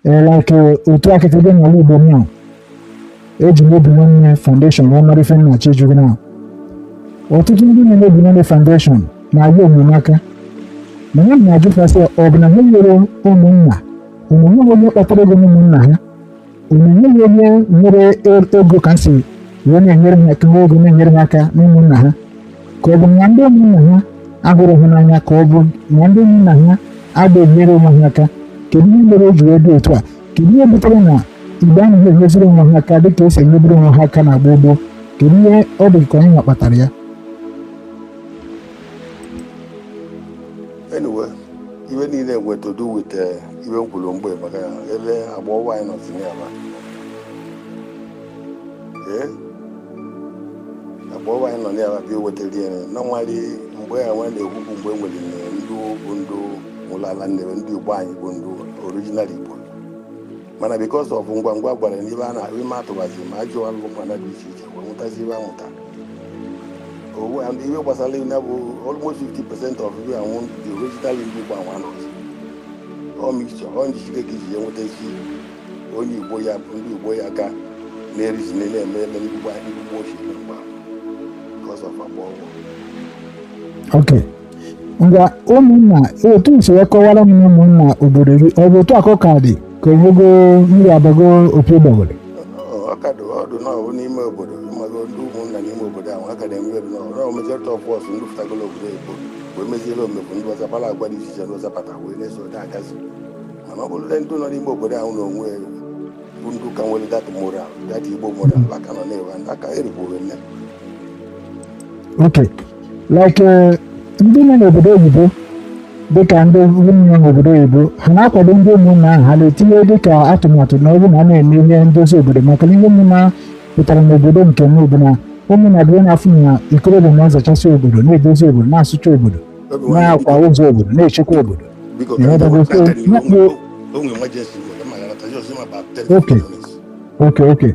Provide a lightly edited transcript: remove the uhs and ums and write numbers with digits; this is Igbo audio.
like otu akịtịdị n'ala Igbo now eji Obinwannem Foundation wee mara ife nnachi juru now. Ọtụtụ ndị na-eme Obinwannem Foundation na-agba enyemaka mana m na-ajụfasị ọ bụ na ha nwere ụmụnna onye onye kpatara ego n'ụmụnna ha onye onye nwere ego ka si wee na-enyere ha aka ego na-enyere ha aka n'ụmụnna ha ka ọ bụ na ndị ụmụnna ha ahụrụ ha n'anya ka ọ bụ na ndị ụmụnna ha adịghị onwe ha aka. Kedu ihe mere o ji wee dị otu a? Kedu ihe butere na Igbo anaghị enyeziri onwe ha aka dịka esi enyebiri onwe ha aka na gboo? Kedu ihe ọ dị ka onye kpatara ya? Anyway, even in a way to do with even Kulumbo, but about why not in Yama. Yeah? About why not never be with the DNA. Normally, where I went, the Wumbo will Bundo, Mulaland, and do Wine Bundo, originally. Mana because of Ungwangwa, but and Ivana, we matter was him, I do one of the Oh, and even was a little almost 50% of you and the original Igbo one. All mixture, on the Chika is what they see. Only Boyaga, there is nearly a million because of a ball. Okay. Ngwa ụmụnna otu nsi ekọwara m ụmụnna obodo gị ọ bụ otu akọkadị ka ogogo mmiri abago opi gbawere. Ọkadụ ọdụ na ọ n'ime obodo mmago ndị ụmụnna n'ime obodo ahụ akademi ọdụ na ọ majority of us ndị futagolo obodo Igbo wee meziela omegbu ndị ọzapala agwa dị iche iche n'ụzapata wee na-eso dị agazi mana ọ bụrụ ndị nọ n'ime obodo ahụ na onwe bụ ndị ka nwere data moral data Igbo moral aka nọ na-ewe aka erigbowe nne. Okay, like ndị nọ n'obodo oyibo dịka ndị nwunye n'obodo oyibo ha na-akwado ndị ụmụnna ahụ ha na-etinye dịka atụmatụ na ọ bụ na a na-eme ihe ndozi obodo maka ihe ụmụnna pụtara n'obodo nke m bụ na ụmụnna dị na-afụ na ikorobịa na-azachasị obodo na-edozi obodo na-asụcha obodo na-akwa ụzọ obodo na-echekwa obodo. Okay.